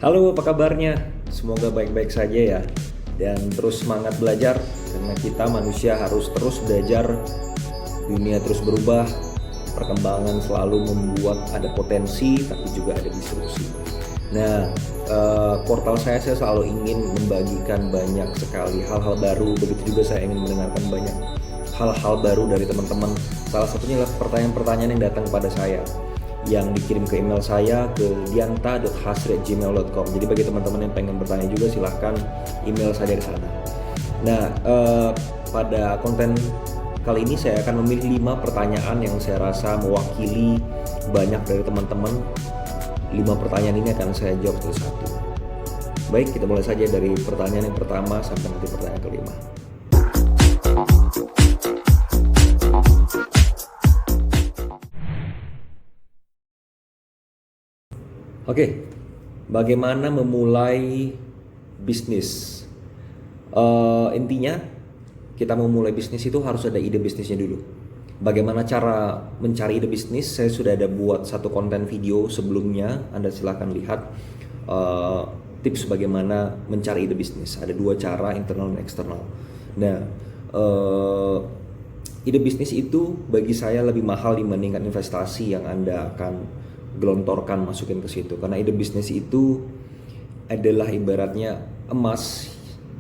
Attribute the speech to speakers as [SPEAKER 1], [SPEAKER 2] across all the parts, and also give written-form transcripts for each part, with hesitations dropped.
[SPEAKER 1] Halo, apa kabarnya? Semoga baik-baik saja ya. Dan terus semangat belajar, karena kita manusia harus terus belajar. Dunia terus berubah, perkembangan selalu membuat ada potensi, tapi juga ada disrupsi. Nah, portal saya selalu ingin membagikan banyak sekali hal-hal baru. Begitu juga saya ingin mendengarkan banyak hal-hal baru dari teman-teman. Salah satunya adalah pertanyaan-pertanyaan yang datang kepada saya, yang dikirim ke email saya ke dianta.hasri@gmail.com. Jadi bagi teman-teman yang pengen bertanya juga, silahkan email saja ke sana. Nah, pada konten kali ini saya akan memilih 5 pertanyaan yang saya rasa mewakili banyak dari teman-teman. 5 pertanyaan ini akan saya jawab satu-satu. Baik, kita mulai saja dari pertanyaan yang pertama sampai nanti pertanyaan kelima. Oke, bagaimana memulai bisnis? Intinya, kita memulai bisnis itu harus ada ide bisnisnya dulu. Bagaimana cara mencari ide bisnis? Saya sudah ada buat satu konten video sebelumnya. Anda silakan lihat tips bagaimana mencari ide bisnis. Ada 2 cara, internal dan eksternal. Nah, ide bisnis itu bagi saya lebih mahal dibandingkan investasi yang Anda akan gelontorkan masukin ke situ, karena ide bisnis itu adalah ibaratnya emas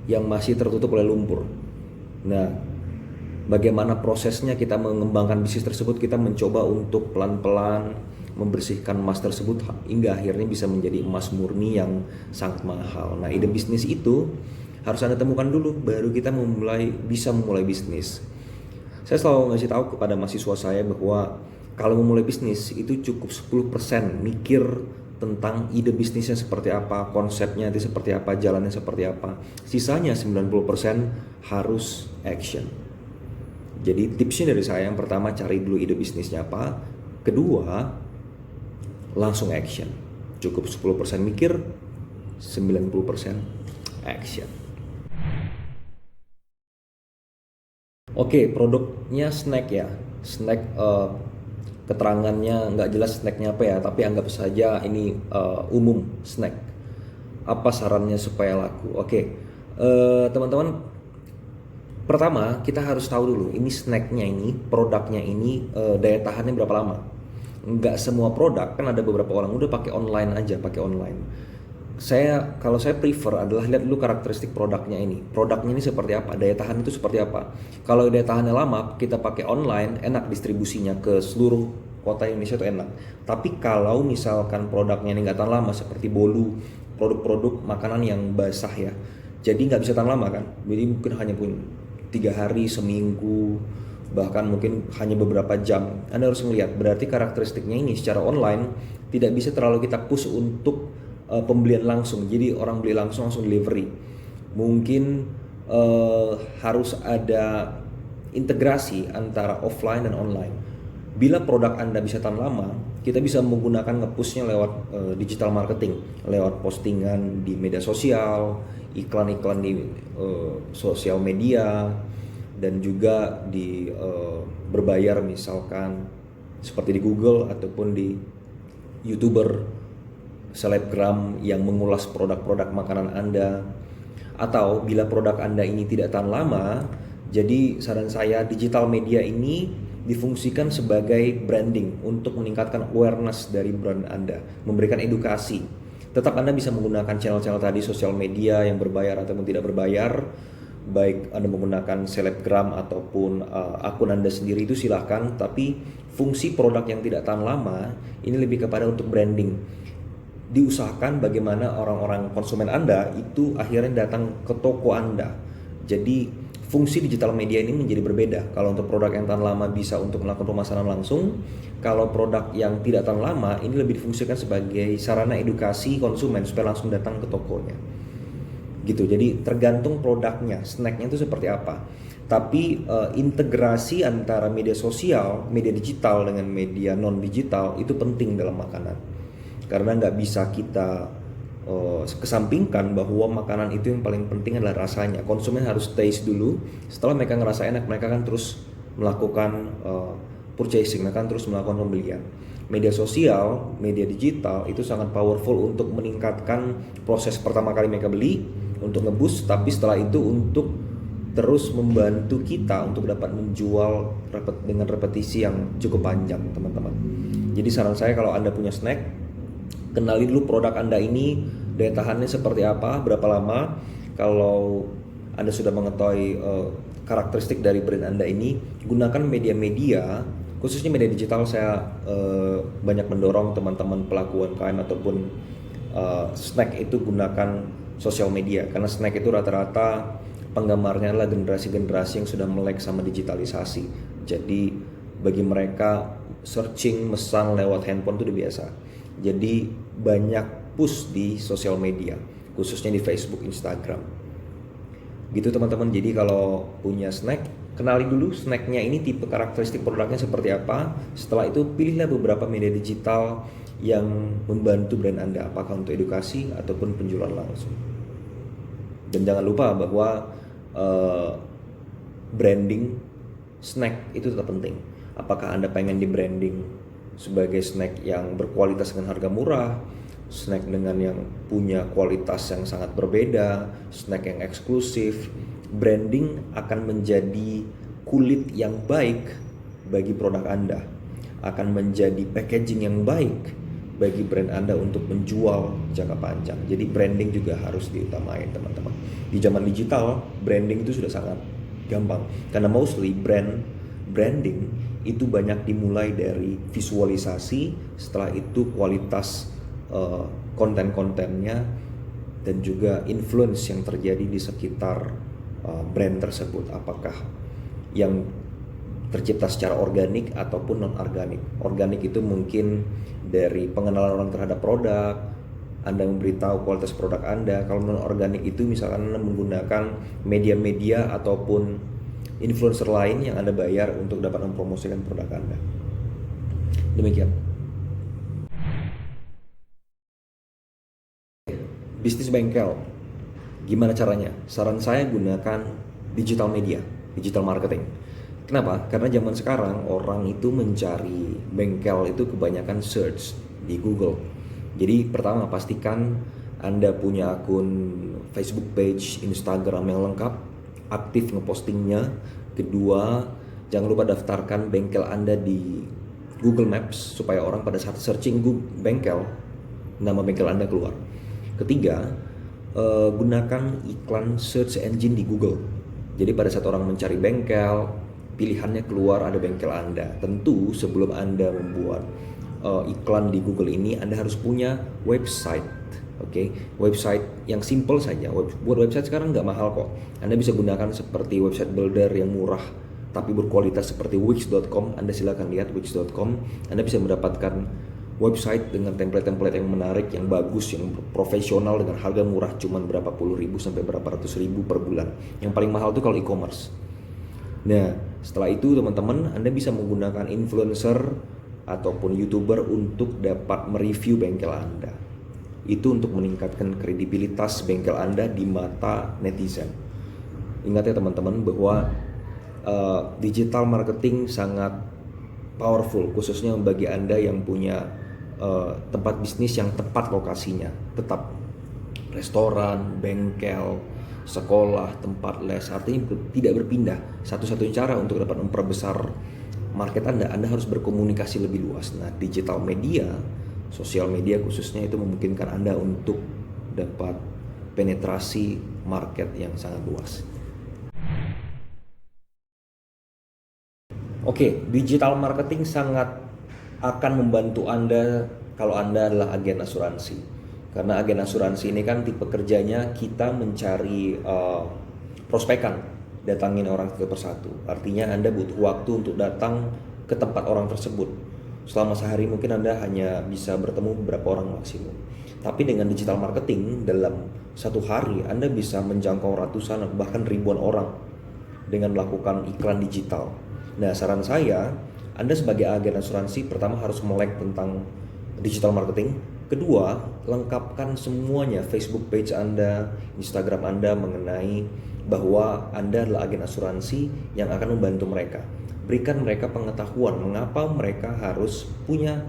[SPEAKER 1] yang masih tertutup oleh lumpur. Nah, bagaimana prosesnya kita mengembangkan bisnis tersebut? Kita mencoba untuk pelan-pelan membersihkan emas tersebut hingga akhirnya bisa menjadi emas murni yang sangat mahal. Nah, ide bisnis itu harus Anda temukan dulu, baru kita bisa memulai bisnis. Saya selalu ngasih tahu kepada mahasiswa saya bahwa kalau memulai bisnis itu cukup 10% mikir tentang ide bisnisnya seperti apa, konsepnya itu seperti apa, jalannya seperti apa. Sisanya 90% harus action. Jadi tipsnya dari saya, yang pertama cari dulu ide bisnisnya apa. Kedua, langsung action. Cukup 10% mikir, 90% action. Oke, produknya snack ya. Snack, keterangannya nggak jelas snacknya apa ya, tapi anggap saja ini umum snack. Apa sarannya supaya laku? Oke, teman-teman, pertama kita harus tahu dulu ini snacknya ini, produknya ini daya tahannya berapa lama. Nggak semua produk, kan ada beberapa orang udah pakai online aja, pakai online. Kalau saya prefer adalah lihat dulu karakteristik produknya ini. Produknya ini seperti apa? Daya tahan itu seperti apa? Kalau daya tahannya lama, kita pakai online, enak distribusinya ke seluruh kota Indonesia itu enak. Tapi kalau misalkan produknya ini nggak tahan lama, seperti bolu, produk-produk makanan yang basah ya, jadi nggak bisa tahan lama kan? Jadi mungkin hanya pun 3 hari, seminggu, bahkan mungkin hanya beberapa jam. Anda harus melihat, berarti karakteristiknya ini secara online tidak bisa terlalu kita push untuk pembelian langsung, jadi orang beli langsung delivery. Mungkin harus ada integrasi antara offline dan online. Bila produk Anda bisa tahan lama, kita bisa menggunakan nge-pushnya lewat digital marketing, lewat postingan di media sosial, iklan-iklan di sosial media, dan juga di berbayar, misalkan seperti di Google ataupun di YouTuber, selebgram yang mengulas produk-produk makanan Anda. Atau bila produk Anda ini tidak tahan lama, jadi saran saya digital media ini difungsikan sebagai branding untuk meningkatkan awareness dari brand Anda, memberikan edukasi. Tetap Anda bisa menggunakan channel-channel tadi, sosial media yang berbayar ataupun tidak berbayar, baik Anda menggunakan selebgram ataupun akun Anda sendiri, itu silahkan. Tapi fungsi produk yang tidak tahan lama ini lebih kepada untuk branding. Diusahakan bagaimana orang-orang konsumen Anda itu akhirnya datang ke toko Anda. Jadi fungsi digital media ini menjadi berbeda. Kalau untuk produk yang tahan lama bisa untuk melakukan pemesanan langsung. Kalau produk yang tidak tahan lama ini lebih difungsikan sebagai sarana edukasi konsumen supaya langsung datang ke tokonya. Gitu. Jadi tergantung produknya, snacknya itu seperti apa. Tapi integrasi antara media sosial, media digital dengan media non digital itu penting dalam makanan. Karena nggak bisa kita kesampingkan bahwa makanan itu yang paling penting adalah rasanya. Konsumen harus taste dulu. Setelah mereka ngerasa enak, mereka kan terus melakukan purchasing, mereka kan terus melakukan pembelian. media sosial, media digital itu sangat powerful untuk meningkatkan proses pertama kali mereka beli, untuk nge-boost, tapi setelah itu untuk terus membantu kita untuk dapat menjual dengan repetisi yang cukup panjang, teman-teman. Jadi saran saya, kalau Anda punya snack, kenali dulu produk Anda ini, daya tahannya seperti apa, berapa lama. Kalau Anda sudah mengetahui karakteristik dari brand Anda ini, gunakan media-media, khususnya media digital. Saya banyak mendorong teman-teman pelaku UMKM ataupun snack itu gunakan sosial media, karena snack itu rata-rata penggemarnya adalah generasi-generasi yang sudah melek sama digitalisasi. Jadi bagi mereka searching, mesan lewat handphone itu udah biasa. Jadi banyak push di sosial media, khususnya di Facebook, Instagram. Gitu teman-teman. Jadi kalau punya snack, kenali dulu snacknya ini tipe karakteristik produknya seperti apa. Setelah itu pilihlah beberapa media digital yang membantu brand Anda, apakah untuk edukasi ataupun penjualan langsung. Dan jangan lupa bahwa branding snack itu tetap penting. Apakah Anda pengen di branding sebagai snack yang berkualitas dengan harga murah, snack dengan yang punya kualitas yang sangat berbeda, snack yang eksklusif. Branding akan menjadi kulit yang baik bagi produk Anda, akan menjadi packaging yang baik bagi brand Anda untuk menjual jangka panjang. Jadi branding juga harus diutamain, teman-teman. Di zaman digital, branding itu sudah sangat gampang, karena mostly branding itu banyak dimulai dari visualisasi, setelah itu kualitas konten-kontennya, dan juga influence yang terjadi di sekitar brand tersebut, apakah yang tercipta secara organik ataupun non-organik. Organik itu mungkin dari pengenalan orang terhadap produk, Anda memberitahu kualitas produk Anda. Kalau non-organik itu misalkan Anda menggunakan media-media ataupun influencer lain yang Anda bayar untuk dapat mempromosikan produk Anda. Demikian. Bisnis bengkel, gimana caranya? Saran saya gunakan digital media, digital marketing. Kenapa? Karena zaman sekarang orang itu mencari bengkel itu kebanyakan search di Google. Jadi pertama, pastikan Anda punya akun Facebook page, Instagram yang lengkap, aktif ngepostingnya. Kedua, jangan lupa daftarkan bengkel Anda di Google Maps supaya orang pada saat searching bengkel, nama bengkel Anda keluar. Ketiga, gunakan iklan search engine di Google. Jadi pada saat orang mencari bengkel, pilihannya keluar ada bengkel Anda. Tentu sebelum Anda membuat iklan di Google ini, Anda harus punya website. Oke, website yang simple saja. Buat website sekarang nggak mahal kok. Anda bisa gunakan seperti website builder yang murah tapi berkualitas seperti Wix.com. Anda silakan lihat Wix.com. Anda bisa mendapatkan website dengan template-template yang menarik, yang bagus, yang profesional dengan harga murah, cuman berapa puluh ribu sampai berapa ratus ribu per bulan. Yang paling mahal tuh kalau e-commerce. Nah, setelah itu teman-teman, Anda bisa menggunakan influencer ataupun YouTuber untuk dapat mereview bengkel Anda. Itu untuk meningkatkan kredibilitas bengkel Anda di mata netizen. Ingat ya teman-teman, bahwa digital marketing sangat powerful, khususnya bagi Anda yang punya tempat bisnis yang tepat lokasinya. Tetap restoran, bengkel, sekolah, tempat les, artinya tidak berpindah. Satu-satunya cara untuk dapat memperbesar market Anda harus berkomunikasi lebih luas. Nah, digital media, sosial media khususnya, itu memungkinkan Anda untuk dapat penetrasi market yang sangat luas. Oke, digital marketing sangat akan membantu Anda kalau Anda adalah agen asuransi. Karena agen asuransi ini kan tipe kerjanya kita mencari prospekan, datangin orang satu persatu. Artinya Anda butuh waktu untuk datang ke tempat orang tersebut. Selama sehari mungkin Anda hanya bisa bertemu beberapa orang maksimum. Tapi dengan digital marketing, dalam satu hari Anda bisa menjangkau ratusan bahkan ribuan orang dengan melakukan iklan digital. Nah, saran saya, Anda sebagai agen asuransi pertama harus melek tentang digital marketing. Kedua, lengkapkan semuanya, Facebook page Anda, Instagram Anda, mengenai bahwa Anda adalah agen asuransi yang akan membantu mereka. Berikan mereka pengetahuan mengapa mereka harus punya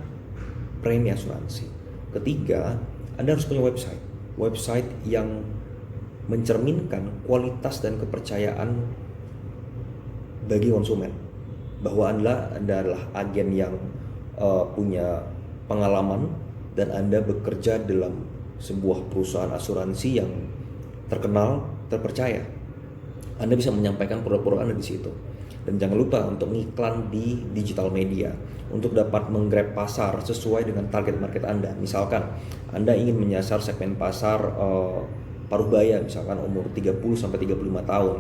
[SPEAKER 1] premi asuransi. Ketiga, Anda harus punya website yang mencerminkan kualitas dan kepercayaan bagi konsumen, bahwa Anda adalah agen yang punya pengalaman dan Anda bekerja dalam sebuah perusahaan asuransi yang terkenal, terpercaya. Anda bisa menyampaikan produk-produk Anda di situ. Dan jangan lupa untuk mengiklan di digital media untuk dapat menggrab pasar sesuai dengan target market Anda. Misalkan Anda ingin menyasar segmen pasar paruh baya, misalkan umur 30-35 tahun,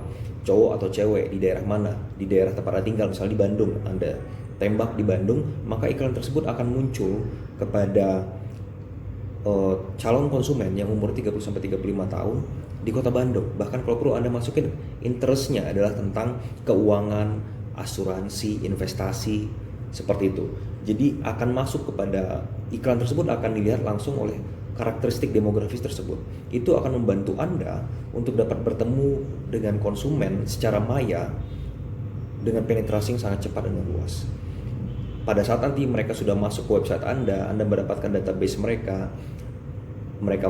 [SPEAKER 1] cowok atau cewek, di daerah mana, di daerah tempat Anda tinggal, misalnya di Bandung, Anda tembak di Bandung, maka iklan tersebut akan muncul kepada calon konsumen yang umur 30-35 tahun di kota Bandung. Bahkan kalau perlu Anda masukin interestnya adalah tentang keuangan, asuransi, investasi, seperti itu. Jadi akan masuk kepada iklan tersebut, akan dilihat langsung oleh karakteristik demografis tersebut. Itu akan membantu Anda untuk dapat bertemu dengan konsumen secara maya dengan penetrasi yang sangat cepat dan luas. Pada saat nanti mereka sudah masuk ke website Anda mendapatkan database mereka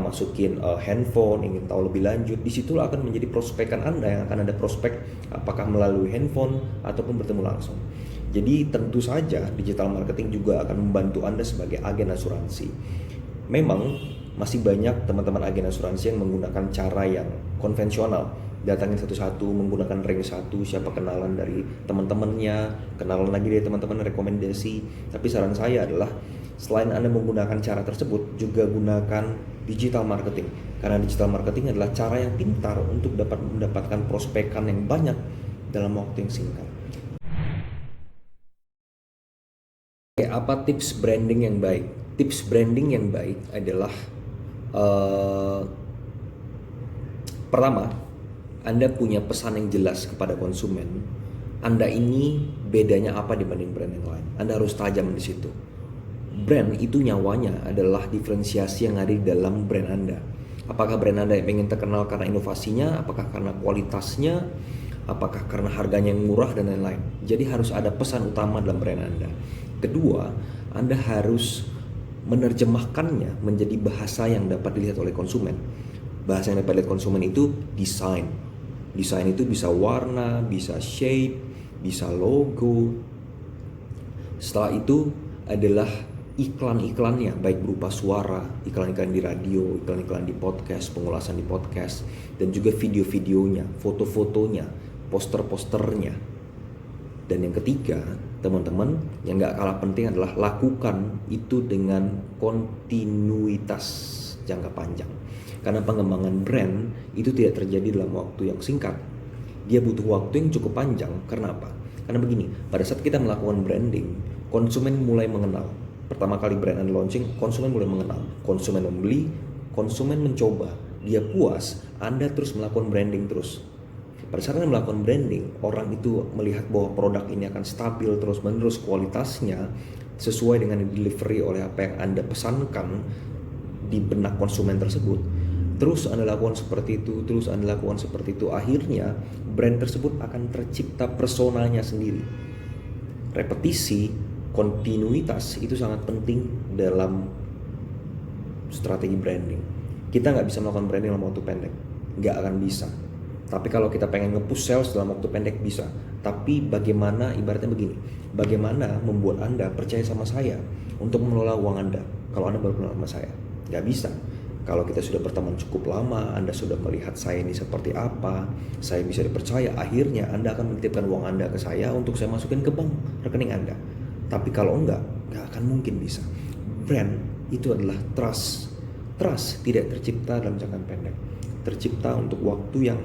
[SPEAKER 1] masukin handphone, ingin tahu lebih lanjut, disitulah akan menjadi prospekan Anda yang akan Anda prospek, apakah melalui handphone ataupun bertemu langsung. Jadi tentu saja digital marketing juga akan membantu Anda sebagai agen asuransi. Memang masih banyak teman-teman agen asuransi yang menggunakan cara yang konvensional, datangin satu-satu, menggunakan ring satu, siapa kenalan dari teman-temannya, kenalan lagi dari teman-teman rekomendasi. Tapi saran saya adalah selain Anda menggunakan cara tersebut, juga gunakan digital marketing. Karena digital marketing adalah cara yang pintar untuk dapat mendapatkan prospekan yang banyak dalam waktu yang singkat. Oke, apa tips branding yang baik? Tips branding yang baik adalah pertama, Anda punya pesan yang jelas kepada konsumen. Anda ini bedanya apa dibanding brand yang lain? Anda harus tajam di situ. Brand itu nyawanya adalah diferensiasi yang ada di dalam brand Anda. Apakah brand Anda yang ingin terkenal karena inovasinya, apakah karena kualitasnya, apakah karena harganya yang murah dan lain-lain. Jadi harus ada pesan utama dalam brand Anda. Kedua, Anda harus menerjemahkannya menjadi bahasa yang dapat dilihat oleh konsumen. Bahasa yang dapat dilihat konsumen itu desain. Desain itu bisa warna, bisa shape, bisa logo. Setelah itu adalah iklan-iklannya, baik berupa suara, iklan-iklan di radio, iklan-iklan di podcast, pengulasan di podcast, dan juga video-videonya, foto-fotonya, poster-posternya. Dan yang ketiga, teman-teman, yang gak kalah penting adalah lakukan itu dengan kontinuitas jangka panjang. Karena pengembangan brand itu tidak terjadi dalam waktu yang singkat. Dia butuh waktu yang cukup panjang. Karena apa? Karena begini, pada saat kita melakukan branding, konsumen mulai mengenal. Pertama kali brand Anda launching, konsumen mulai mengenal. Konsumen membeli, konsumen mencoba. Dia puas, Anda terus melakukan branding terus. Pada saat Anda melakukan branding, orang itu melihat bahwa produk ini akan stabil terus-menerus kualitasnya sesuai dengan delivery oleh apa yang Anda pesankan di benak konsumen tersebut. Terus Anda lakukan seperti itu, terus Anda lakukan seperti itu. Akhirnya brand tersebut akan tercipta personanya sendiri. Repetisi, kontinuitas itu sangat penting dalam strategi branding. Kita nggak bisa melakukan branding dalam waktu pendek, nggak akan bisa. Tapi kalau kita pengen nge-push sales dalam waktu pendek bisa. Tapi bagaimana, ibaratnya begini, bagaimana membuat Anda percaya sama saya untuk mengelola uang Anda kalau Anda baru kenal sama saya? Nggak bisa. Kalau kita sudah berteman cukup lama, Anda sudah melihat saya ini seperti apa, saya bisa dipercaya, akhirnya Anda akan menitipkan uang Anda ke saya untuk saya masukin ke bank rekening Anda. Tapi kalau nggak akan mungkin bisa. Brand itu adalah trust. Trust tidak tercipta dalam jangka pendek, tercipta untuk waktu yang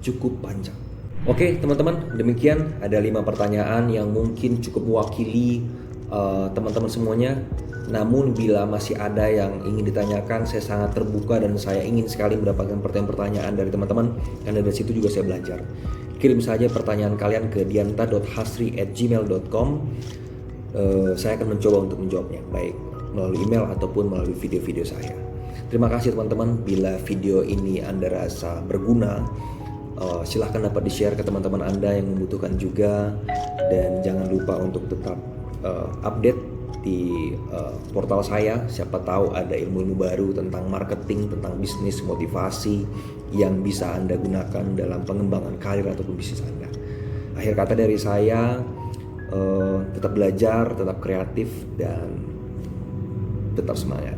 [SPEAKER 1] cukup panjang. Oke teman-teman, demikian ada 5 pertanyaan yang mungkin cukup mewakili teman-teman semuanya. Namun bila masih ada yang ingin ditanyakan, saya sangat terbuka dan saya ingin sekali mendapatkan pertanyaan-pertanyaan dari teman-teman, karena dari situ juga saya belajar. Kirim saja pertanyaan kalian ke dianta.hasri@gmail.com. Saya akan mencoba untuk menjawabnya, baik melalui email ataupun melalui video-video saya. Terima kasih teman-teman. Bila video ini Anda rasa berguna, silahkan dapat di-share ke teman-teman Anda yang membutuhkan juga. Dan jangan lupa untuk tetap update di portal saya. Siapa tahu ada ilmu-ilmu baru tentang marketing, tentang bisnis, motivasi yang bisa Anda gunakan dalam pengembangan karir ataupun bisnis Anda. Akhir kata dari saya, tetap belajar, tetap kreatif, dan tetap semangat.